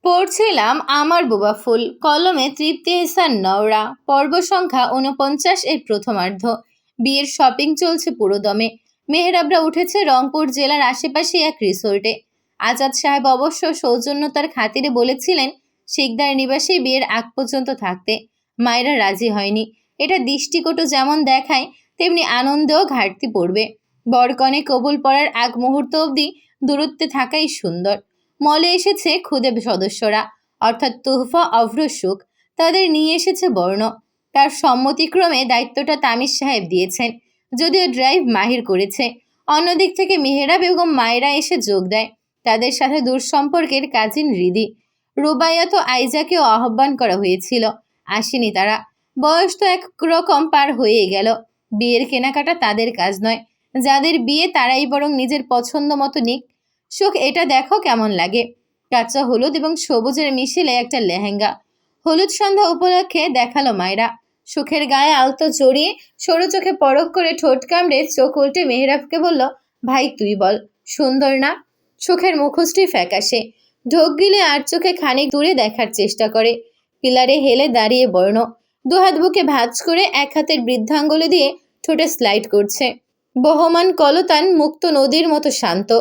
পড়ছিলাম আমার বোবা ফুল, কলমে তৃপ্তি এহসান নওরা। পর্ব সংখ্যা ৪৯ এর প্রথমার্ধ। বিয়ের শপিং চলছে পুরোদমে। মেহরাবরা উঠেছে রংপুর জেলার আশেপাশে এক রিসোর্টে। আজাদ সাহেব অবশ্য সৌজন্যতার খাতিরে বলেছিলেন শিকদার নিবাসে বিয়ের আগ পর্যন্ত থাকতে। মায়েরা রাজি হয়নি। এটা দৃষ্টিকটু যেমন দেখায়, তেমনি আনন্দেও ঘাটতি পড়বে। বরকনে কবুল পড়ার আগ মুহূর্ত অবধি দূরত্বে থাকাই সুন্দর। মলে এসেছে খুদে সদস্যরা, অর্থাৎ তুহফা, অভ্র, সুখ। তাদের নিয়ে এসেছে বর্ণ। তার সম্মতিক্রমে দায়িত্বটা তামিজ সাহেব দিয়েছেন, যদিও ড্রাইভ মাহির করেছে। অন্যদিক থেকে মেহেরা বেগম মায়েরা এসে যোগ দেয়। তাদের সাথে দূর সম্পর্কের কাজিন রিদি, রুবাইয়াত ও আইজাকেও আহ্বান করা হয়েছিল। আসেনি তারা। বয়স তো একরকম পার হয়ে গেল। বিয়ের কেনাকাটা তাদের কাজ নয়। যাদের বিয়ে তারাই বরং নিজের পছন্দ মতো নিক। সুখ, এটা দেখো কেমন লাগে। কাঁচা হলুদ এবং সবুজের মিশেলে একটা লেহেঙ্গা। হলুদ সন্ধ্যা উপলক্ষে দেখালো মায়েরা। সুখের গায়ে আলতো জড়িয়ে সরু চোখে পরখ করে ঠোঁট কামড়ে চোখ উল্টে মেহরাবকে বলল, ভাই তুই বল, সুন্দর না? সুখের মুখশ্রী ফ্যাকাশে। ঢোক গিলে আর চোখে খানিক দূরে দেখার চেষ্টা করে। পিলারে হেলে দাঁড়িয়ে বর্ণ, দুহাত বুকে ভাঁজ করে এক হাতের বৃদ্ধাঙ্গুলি দিয়ে ঠোঁটে স্লাইড করছে। বহমান কলতান মুক্ত নদীর মতো শান্ত।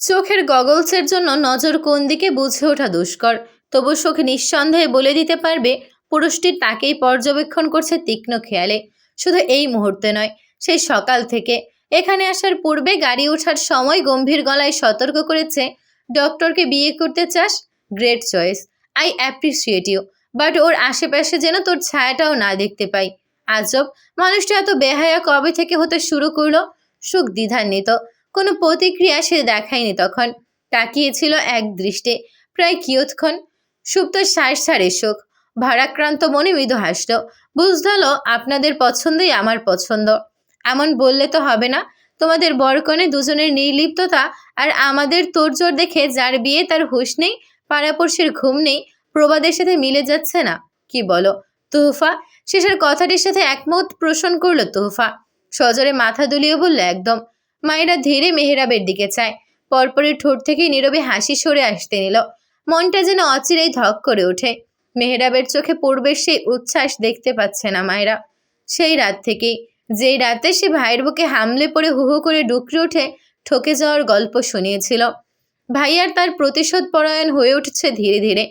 চোখের গগলসের জন্য নজর কোন দিকে বুঝে ওঠা দুষ্কর। তবু সুখ নিঃসন্দেহে বলে দিতে পারবে পুরুষটি তাকেই পর্যবেক্ষণ করছে তীক্ষ্ণ খেয়ালে। শুধু এই মুহূর্তে নয়, সেই সকাল থেকে। এখানে আসার পূর্বে গাড়ি ওঠার সময় গম্ভীর গলায় সতর্ক করেছে, ডক্টরকে বিয়ে করতে চাস? Great choice, I appreciate you, but ওর আশেপাশে যেন তোর ছায়াটাও না দেখতে পাই। আজব, মানুষটা এত বেহায়া কবে থেকে হতে শুরু করলো? সুখ দ্বিধান্বিত। কোনো প্রতিক্রিয়া সে দেখায়নি তখন। তাকিয়েছিল এক দৃষ্টে, প্রায় কিয়ৎক্ষণ। সুপ্ত শ্বাস ছাড়ে সুখ। ভারাক্রান্ত মনে মৃদু হাসল। বুঝল, আপনাদের পছন্দই আমার পছন্দ। এমন বললে তো হবে না। তোমাদের বরকনে দুজনের নির্লিপ্ততা আর আমাদের তোড়জোড় দেখে যার বিয়ে তার হুঁশ নেই, পাড়াপড়শির ঘুম নেই, প্রবাদের সাথে মিলে যাচ্ছে না। কি বলো তুহফা? শেষের কথাটির সাথে একমত পোষণ করলো তুহফা। সজোরে মাথা দুলিয়ে বলল, একদম। মায়েরা ধীরে মেহরাবের দিকে চায়। পরপরের ঠোঁট থেকে নীরবে হাসি সরে আসতে নিল। মনটা যেন অচিরেই ধক করে ওঠে। মেহরাবের চোখে পূর্বের সেই উচ্ছ্বাস দেখতে পাচ্ছে না মায়েরা। সেই রাত থেকেই, যেই রাতে সে ভাইয়ের বুকে হামলে পড়ে হু হু করে ডুকরে উঠে ঠকে যাওয়ার গল্প শুনিয়েছিল। ভাইয়ার তার প্রতিশোধ পরায়ণ হয়ে উঠছে ধীরে ধীরে।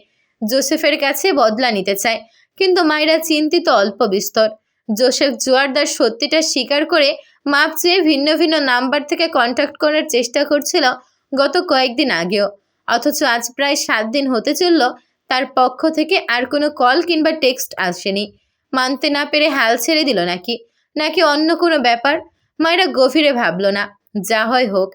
জোসেফের কাছে বদলা নিতে চায়, কিন্তু মায়েরা চিন্তিত অল্প বিস্তর। জোসেফ জোয়ারদার সত্যিটা স্বীকার করে মাপ চেয়ে ভিন্ন ভিন্ন নাম্বার থেকে কন্ট্যাক্ট করার চেষ্টা করছিল গত কয়েকদিন আগেও। অথচ আজ প্রায় 7 দিন হতে চলল তার পক্ষ থেকে আর কোনো কল কিংবা টেক্সট আসেনি। মানতে না পেরে হাল ছেড়ে দিল নাকি, নাকি অন্য কোনো ব্যাপার? মায়েরা গভীরে ভাবল না। যা হয় হোক,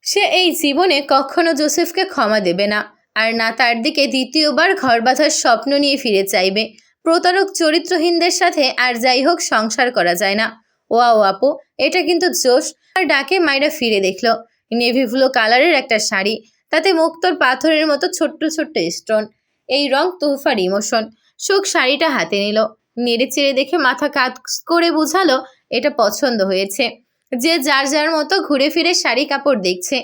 সে এই জীবনে কখনো জোসেফকে ক্ষমা দেবে না, আর না তার দিকে দ্বিতীয়বার ঘর বাঁধার স্বপ্ন নিয়ে ফিরে চাইবে। প্রতারক চরিত্রহীনদের সাথে আর যাই হোক সংসার করা যায় না। ওয়াও আপু, এটা কিন্তু জোশ। আর ডাকে মায়েরা ফিরে দেখল নেভি ব্লু কালারের একটা শাড়ি, তাতে মুক্তোর পাথরের মতো ছোট্ট ছোট্ট স্টোন। এই রং তোহফার ইমোশন। সুখ শাড়িটা হাতে নিল, নেড়ে চেড়ে দেখে মাথা কাত করে বুঝালো এটা পছন্দ হয়েছে। যে যার যার মতো ঘুরে ফিরে শাড়ি কাপড় দেখছে।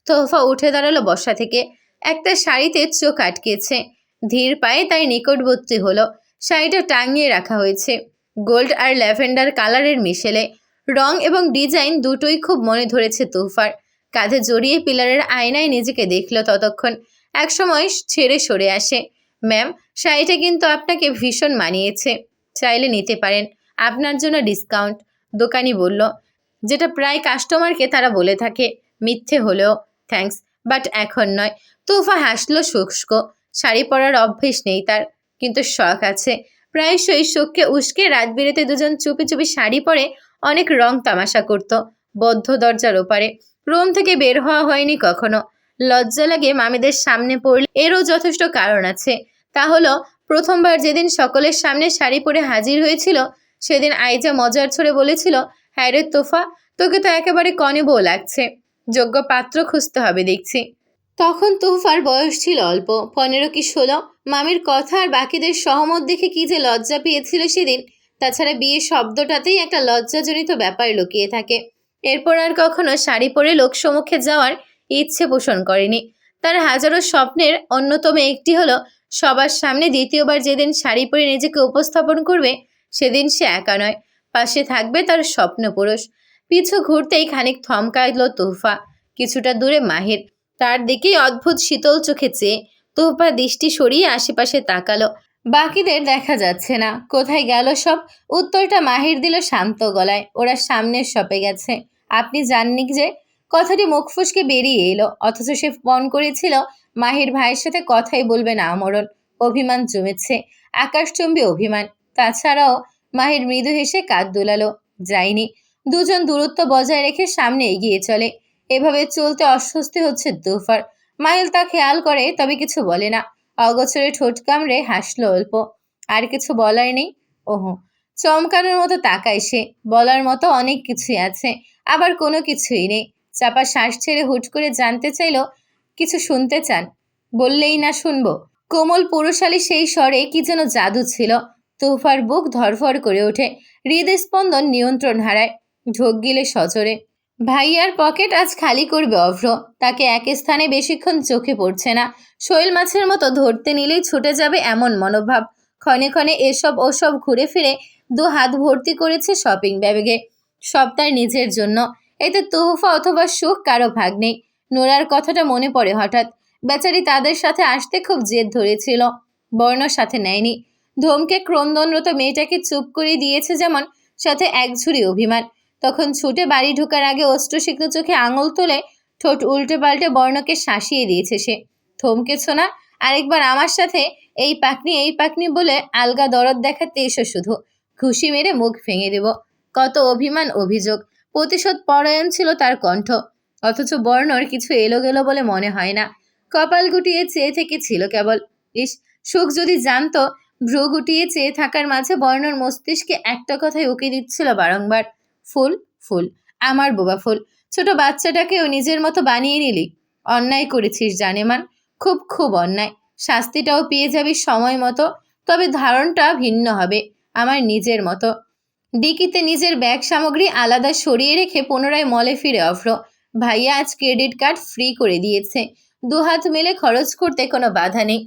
তোহফা উঠে দাঁড়ালো বসা থেকে। একটা শাড়িতে চোখ আটকেছে। ধীর পায়ে তাই নিকটবর্তী হলো। শাড়িটা টাঙিয়ে রাখা হয়েছে গোল্ড আর ল্যাভেন্ডার কালারের মিশেলে। রং এবং ডিজাইন দুটোই খুব মনে ধরেছে তোহফার। কাঁধে জড়িয়ে পিলারের আয়নায় নিজেকে দেখল ততক্ষণ। একসময় ছেড়ে সরে আসে। ম্যাম, শাড়িটা কিন্তু আপনাকে ভীষণ মানিয়েছে, চাইলে নিতে পারেন, আপনার জন্য ডিসকাউন্ট। দোকানি বলল, যেটা প্রায় কাস্টমারকে তারা বলে থাকে। মিথ্যে হলেও থ্যাঙ্কস, বাট এখন নয়। তোহফা হাসলো শুষ্ক। শাড়ি পরার অভ্যেস নেই তার, কিন্তু শখ আছে। প্রায়শই শোককে উস্কে রাত বিরেতে দুজন চুপি চুপি শাড়ি পরে অনেক রং তামাশা করত বদ্ধ দরজার ওপারে। রুম থেকে বের হওয়া হয়নি কখনো। লজ্জা লাগে মামিদের সামনে পড়লে। এরও যথেষ্ট কারণ আছে। তা হলো, প্রথমবার যেদিন সকলের সামনে শাড়ি পরে হাজির হয়েছিল, সেদিন আইজা মজার ছড়ে বলেছিল, হ্যাঁ রে তোফা, তোকে তো একেবারে কনে বউ লাগছে, যোগ্য পাত্র খুঁজতে হবে দেখছি। তখন তোহফার বয়স ছিল অল্প, 15 কি 16। মামির কথা আর বাকিদের সহমত দেখে কি যে লজ্জা পেয়েছিল সেদিন। তাছাড়া বিয়ে শব্দটাতেই একটা লজ্জাজনিত ব্যাপার লুকিয়ে থাকে। এরপর আর কখনো শাড়ি পরে লোকসমক্ষে যাওয়ার ইচ্ছে পোষণ করেনি। তার হাজারো স্বপ্নের অন্যতম একটি হলো সবার সামনে দ্বিতীয়বার যেদিন শাড়ি পরে নিজেকে উপস্থাপন করবে সেদিন সে একা নয়, পাশে থাকবে তার স্বপ্নপুরুষ। পিছু ঘুরতেই খানিক থমকাইল তোহফা। কিছুটা দূরে মাহির, তার দিকেই অদ্ভুত শীতল চোখে চেয়ে তোহফা দৃষ্টি সরিয়ে আশেপাশে তাকালো। বাকিদের দেখা যাচ্ছে না, কোথায় গেল সব? উত্তরটা মাহির দিল শান্ত গলায়, ওরা সামনের শপে গেছে। আপনি জাননি যে? কথাটি মুখ ফুসকে বেরিয়ে এলো, অথচ সে মন করেছিল মাহির ভাইয়ের সাথে কথাই বলবে না আমরণ। অভিমান জমেছে, আকাশচুম্বী অভিমান। তাছাড়াও মাহির মৃদু হেসে কাঁধ দোলালো। যায়নি। দুজন দূরত্ব বজায় রেখে সামনে এগিয়ে চলে। এভাবে চলতে অস্বস্তি হচ্ছে তোহফার। মাহিল তা খেয়াল করে, তবে কিছু বলে না। অগোচরে ঠোঁট কামড়ে হাসলো অল্প। আর কিছু বলার নেই? ওহো। চমকানোর মতো তাকায় সে। বলার মতো অনেক কিছুই আছে, আবার কোনো কিছুই নেই। চাপা শ্বাস ছেড়ে হুট করে জানতে চাইল, কিছু শুনতে চান? বললেই না শুনবো? কোমল পুরুষালী সেই স্বরে কি যেন জাদু ছিল। তোহফার বুক ধরফর করে ওঠে, হৃদস্পন্দন নিয়ন্ত্রণ হারায়, ঢোক গিলে সজোরে। ভাইয়ার পকেট আজ খালি করবে অভ্র। তাকে এক স্থানে বেশিক্ষণ চোখে পড়ছে না। শৈল মাছের মতো ধরতে নিলেই ছুটে যাবে এমন মনোভাব। ক্ষণে ক্ষণে এসব ওসব ঘুরে ফিরে দু হাত ভর্তি করেছে শপিং ব্যাগে। সব তার নিজের জন্য। এতে তোহফা অথবা সুখ কারো ভাগ নেই। নোরার কথাটা মনে পড়ে হঠাৎ। বেচারি তাদের সাথে আসতে খুব জেদ ধরেছিল, বর্ণ সাথে নেয়নি। ধমকে ক্রন্দনরত মেয়েটাকে চুপ করে দিয়েছে যেমন, সাথে একঝুড়ি অভিমান। তখন ছুটে বাড়ি ঢোকার আগে অষ্টসিক্ত চোখে আঙুল তুলে ঠোঁট উল্টে পাল্টে বর্ণকে শাসিয়ে দিয়েছে সে। থমকেছ না? আরেকবার আমার সাথে এই পাকনি বলে আলগা দরদ দেখাতে এসো শুধু। খুশি মেরে মুখ ভেঙে দেব। কত অভিমান, অভিযোগ, প্রতিশোধ পরায়ণ ছিল তার কণ্ঠ। অথচ বর্ণর কিছু এলোগেলো বলে মনে হয় না। কপাল গুটিয়ে চেয়ে থেকেছিল কেবল। ইস, সুখ যদি জানতো। ভ্রু গুটিয়ে চেয়ে থাকার মাঝে বর্ণর মস্তিষ্কে একটা কথাই উকি দিচ্ছিল বারংবার। ফুল, ফুল, আমার বোবা ফুল। ছোট বাচ্চাটাকেও নিজের মতো বানিয়ে নিলি। অন্যায় করেছিস জানেমান, খুব খুব অন্যায়। শাস্তিটাও পেয়ে যাবি সময় মতো, তবে ধারণটা ভিন্ন হবে, আমার নিজের মতো। ডিকিতে নিজের ব্যাগ সামগ্রী আলাদা সরিয়ে রেখে পুনরায় মলে ফিরে অভ্র। ভাইয়া আজ ক্রেডিট কার্ড ফ্রি করে দিয়েছে। দুহাত মেলে খরচ করতে কোনো বাধা নেই।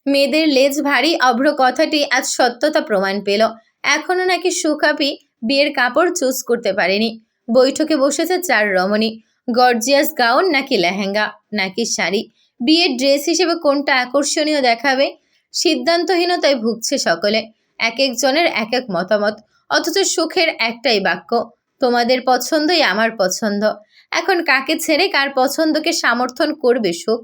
মেয়েদের লেজ ভারী, অভ্র কথাটি আজ সত্যতা প্রমাণ পেল। এখনো নাকি সুখাপি বিয়ের কাপড় চুজ করতে পারেনি। বৈঠকে বসেছে চার রমণী। গর্জিয়াস গাউন নাকি লেহেঙ্গা নাকি শাড়ি, বিয়ের ড্রেস হিসেবে কোনটা আকর্ষণীয় দেখাবে? সিদ্ধান্তহীনতায় ভুগছে সকলে। এক একজনের এক এক মতামত, অথচ সুখের একটাই বাক্য, তোমাদের পছন্দই আমার পছন্দ। এখন কাকে ছেড়ে কার পছন্দকে সমর্থন করবে সুখ?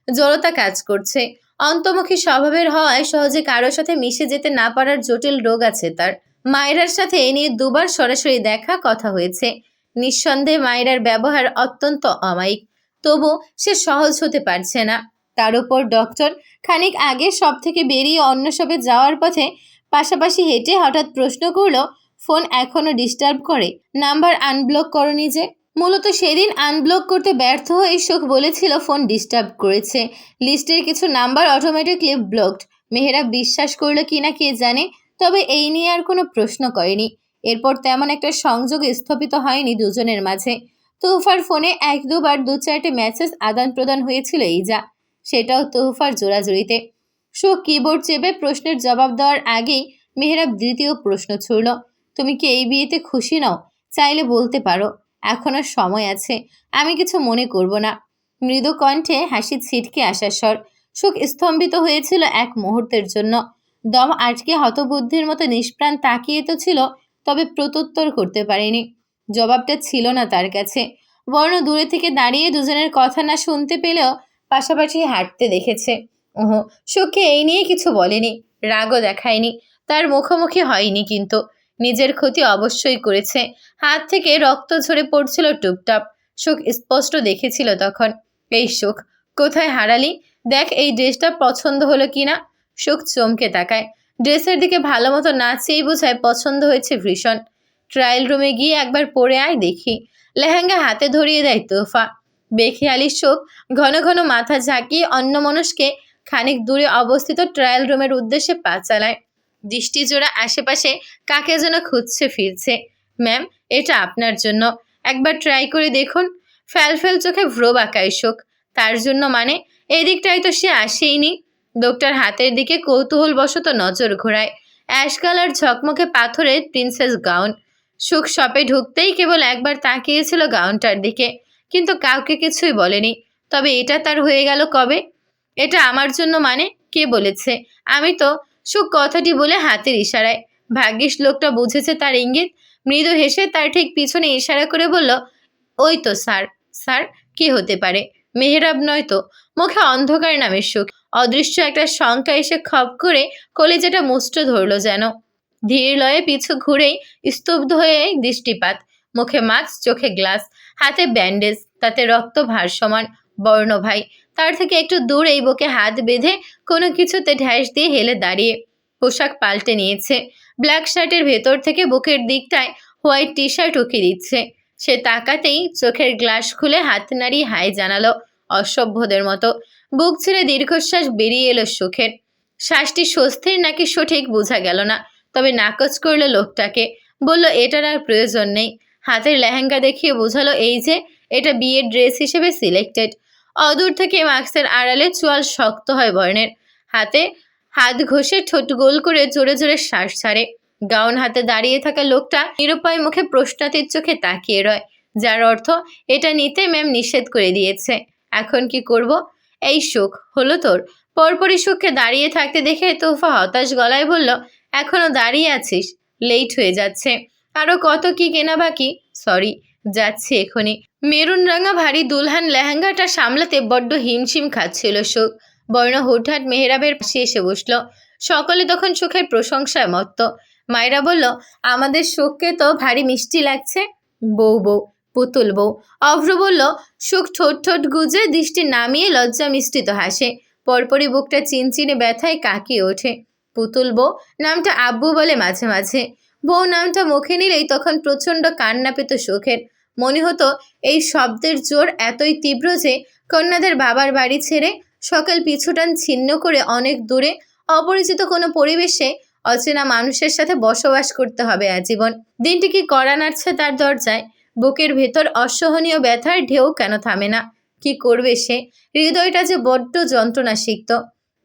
জড়তা কাজ করছে। অন্তর্মুখী স্বভাবের হওয়ায় সহজে কারো সাথে মিশে যেতে না পারার জটিল রোগ আছে তার। মায়েরার সাথে এ নিয়ে দুবার সরাসরি দেখা কথা হয়েছে। নিঃসন্দেহে মায়েরার ব্যবহার অত্যন্ত অমায়িক, তবু সে সহজ হতে পারছে না। তার উপর ডক্টর খানিক আগে সব থেকে বেরিয়ে অন্য সবে যাওয়ার পথে পাশাপাশি হেঁটে হঠাৎ প্রশ্ন করল, ফোন এখনো ডিস্টার্ব করে? নাম্বার আনব্লক করনি যে? মূলত সেদিন আনব্লক করতে ব্যর্থ হয়ে সুখ বলেছিল ফোন ডিস্টার্ব করেছে। লিস্টের কিছু নাম্বার অটোমেটিকলি ব্লকড। মেহেরাব বিশ্বাস করলো কিনা কে জানে, তবে এই নিয়ে আর কোনো প্রশ্ন করেনি। এরপর তেমন একটা সংযোগ স্থাপিত হয়নি দুজনের মাঝে। তোহফার ফোনে এক দুবার দু চারটে মেসেজ আদান প্রদান হয়েছিল এই যা, সেটাও তোহফার জোড়াজুড়িতে। সুখ কিবোর্ড চেপে প্রশ্নের জবাব দেওয়ার আগেই মেহেরাব দ্বিতীয় প্রশ্ন ছুড়ল, তুমি কি এই বিয়েতে খুশি নও? চাইলে বলতে পারো, এখনো সময় আছে, আমি কিছু মনে করব না। মৃদু কণ্ঠে হাসি ছিটকে আসার স্বর। সুখ স্তম্ভিত হয়েছিল এক মুহূর্তের জন্য। দম আটকে হতবুদ্ধির মতো নিষ্প্রাণ তাকিয়ে তো ছিল, তবে প্রত্যুত্তর করতে পারেনি। জবাবটা ছিল না তার কাছে। বর্ণ দূরে থেকে দাঁড়িয়ে দুজনের কথা না শুনতে পেলেও পাশাপাশি হাঁটতে দেখেছে। ওহো, সুখকে এই নিয়ে কিছু বলেনি, রাগও দেখায়নি, তার মুখোমুখি হয়নি, কিন্তু নিজের ক্ষতি অবশ্যই করেছে। হাত থেকে রক্ত ঝরে পড়ছিল টুপটাপ। সুখ স্পষ্ট দেখেছিল তখন। এই সুখ, কোথায় হারালি? দেখ এই ড্রেসটা পছন্দ হলো কিনা। সুখ চমকে তাকায়। ড্রেসের দিকে ভালো মতো না চেয়েই বোঝায় পছন্দ হয়েছে ভীষণ। ট্রায়াল রুমে গিয়ে একবার পরে আয় দেখি। লেহেঙ্গা হাতে ধরিয়ে দেয় তোহফা। বেখেয়ালি সুখ ঘন ঘন মাথা ঝাঁকিয়ে অন্যমনস্কে খানিক দূরে অবস্থিত ট্রায়াল রুমের উদ্দেশ্যে পা চালায়। দৃষ্টিজোড়া আশেপাশে কাকে যেন খুঁজছে ফিরছে। ম্যাম, এটা আপনার জন্য, একবার ট্রাই করে দেখুন। ফ্যাল ফ্যাল চোখে ভ্রু বাঁকায় সুখ। তার জন্য মানে? এদিকটায় তো সে আসেইনি। লোকটার হাতের দিকে কৌতূহলবশত নজর ঘোরায়। অ্যাশ কালার ঝকমকে পাথরের প্রিন্সেস গাউন। সুখ শপে ঢুকতেই কেবল একবার তাকিয়েছিল গাউনটার দিকে, কিন্তু কাউকে কিছুই বলেনি। তবে এটা তার হয়ে গেল কবে? এটা আমার জন্য মানে? কে বলেছে? আমি তো। সুখ কথাটি বলে হাতের ইশারায়। ভাগ্যিস লোকটা বুঝেছে তার ইঙ্গিত। মৃদু হেসে তার ঠিক পিছনে ইশারা করে বলল, ওই তো স্যার। স্যার কি হতে পারে? মেহরাব নয় তো? মুখে অন্ধকার নামের সুখ। অদৃশ্য একটা শঙ্কা এসে খপ করে কলিজাটা মুষ্ট ধরল যেন। ধীর লয়ে পিছু ঘুরেই স্তব্ধ হয়ে দৃষ্টিপাত। মুখে মাস্ক, চোখে গ্লাস, হাতে ব্যান্ডেজ, তাতে রক্ত ভারসমান। বর্ণ ভাই তার থেকে একটু দূর এই বুকে হাত বেঁধে কোনো কিছুতে ঢ্যাস দিয়ে হেলে দাঁড়িয়ে। পোশাক পাল্টে নিয়েছে। ব্ল্যাক শার্টের ভেতর থেকে বুকের দিকটায় হোয়াইট টি শার্ট উকিয়ে দিচ্ছে। সে তাকাতেই চোখের গ্লাস খুলে হাত নাড়িয়ে হাই জানালো অসভ্যদের মতো। বুক ছেড়ে দীর্ঘশ্বাস বেরিয়ে এলো সুখের। শ্বাসটি স্বস্তির নাকি সঠিক বোঝা গেল না, তবে নাকচ করলো লোকটাকে। বলল, এটার আর প্রয়োজন নেই। হাতের লেহেঙ্গা দেখিয়ে বোঝালো এই যে এটা বিয়ের ড্রেস হিসেবে সিলেক্টেড। অদূর থেকে মাস্কের আড়ালে চোয়াল শক্ত হয় বর্ণের। হাতে হাত ঘষে ঠোঁট গোল করে জোরে জোরে শ্বাস ছাড়ে। গাউন হাতে দাঁড়িয়ে থাকা লোকটা নিরুপায় মুখে প্রশ্নাতীত চোখে তাকিয়ে রয়, যার অর্থ এটা নিতে ম্যাম নিষেধ করে দিয়েছে। এখন কি করব? এই সুখ হলো তোর? পরপরই সুখকে দাঁড়িয়ে থাকতে দেখে তোফা হতাশ গলায় বলল, এখনো দাঁড়িয়ে আছিস? লেট হয়ে যাচ্ছে। আরো কত কি কেনা বাকি। সরি, যাচ্ছি এখনই। মেরুন রাঙা ভারী দুলহান লেহেঙ্গাটা সামলাতে বড্ড হিমশিম খাচ্ছিল সুখ। বর্ণ হুটহাট মেহরাবের পাশে এসে বসল। সকলে তখন সুখের প্রশংসায় মত্ত। মায়েরা বলল, আমাদের সুখকে তো ভারী মিষ্টি লাগছে। বউ বউ, পুতুল বউ। অভ্র বলল। সুখ ঠোঁট ঠোঁট গুজে দৃষ্টি নামিয়ে লজ্জা মিষ্টিত হাসে। পরপরই বুকটা চিনচিনে ব্যথায় কাঁকিয়ে ওঠে। পুতুল বউ নামটা আব্বু বলে মাঝে মাঝে। বউ নামটা মুখে নিলেই তখন প্রচণ্ড কান্না পেত সুখের। মনে হতো এই শব্দের জোর এতই তীব্র যে কন্যাদের বাবার বাড়ি ছেড়ে সকাল পিছুটান ছিন্ন করে অনেক দূরে অপরিচিত কোনো পরিবেশে অচেনা মানুষের সাথে বসবাস করতে হবে আজীবন। দিনটি কি কড়া নাড়ছে তার দরজায়। বুকের ভেতর অসহনীয় ব্যথার ঢেউ কেন থামে না? কি করবে সে? হৃদয়টা যে বড্ড যন্ত্রণা সিক্ত।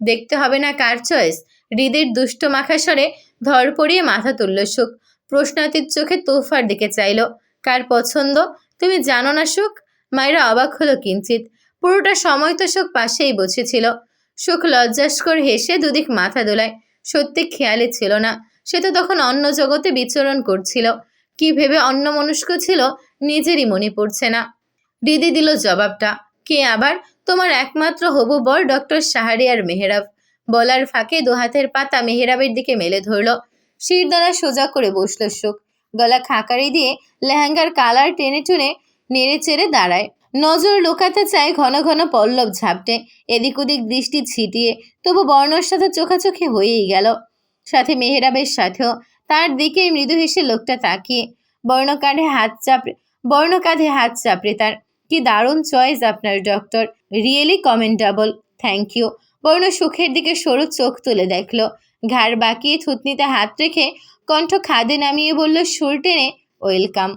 দেখতে হবে না কার চয়েস। হৃদের দুষ্ট মাখা স্বরে ধর পড়িয়ে মাথা তুলল সুখ। প্রশ্নাতীত চোখে তোফার দিকে চাইল। কার পছন্দ? তুমি জানো না সুখ? মায়েরা অবাক হলো কিঞ্চিত। পুরোটা সময় তো সুখ পাশেই বসেছিল। সুখ লজ্জাস্কর হেসে দুদিক মাথা দোলায়। সত্যি খেয়ালে ছিল না। সে তো তখন অন্য জগতে বিচরণ করছিল। কি ভেবে অন্যমনস্ক ছিল নিজেরই মনে পড়ছে না। দিদি দিল জবাবটা। কে আবার? তোমার একমাত্র হবু বর ডক্টর শাহরিয়ার মেহরাব। বলার ফাঁকে দুহাতের পাতা মেহরাবের দিকে মেলে ধরল। শির দ্বারা সোজা করে বসল সুখ। গলা খাকারি দিয়ে লেহেঙ্গার কালার টেনে টুনে নেড়ে চেড়ে দাঁড়ায়। নজর লুকাতে চায় ঘন ঘন পল্লব ঝাপটে, এদিক ওদিক দৃষ্টি ছিটিয়ে। তবু বর্ণর সাথে চোখাচোখি হয়েই গেল। সাথে মেহরাবের সাথেও। তার দিকেই মৃদু হেসে লোকটা তাকিয়ে। বর্ণ কাঁধে হাত চাপড়ে তার। কি দারুণ চয়েস আপনার doctor. Really commendable. Thank you. বর্ণ সুখের দিকে সরু চোখ তুলে দেখল। ঘাড় বাঁকিয়ে থুতনিতে হাত রেখে কণ্ঠ খাদে নামিয়ে বলল সুর টেনে, ওয়েলকাম।